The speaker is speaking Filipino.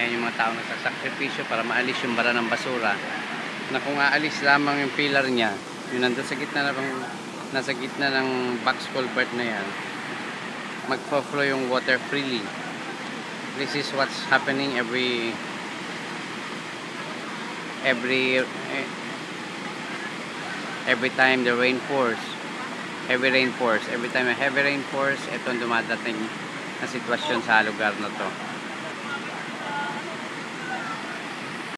Ayan yung mga tao nagsasakripisyo para maalis yung bara ng basura. Na kung aalis lamang yung pillar niya, yung nandun sa gitna na nasa gitna ng box culvert na yan, magpo-flow yung water freely. This is what's happening every time the rain pours. Every time a heavy rain pours, ito ang dumadating na sitwasyon sa lugar na to.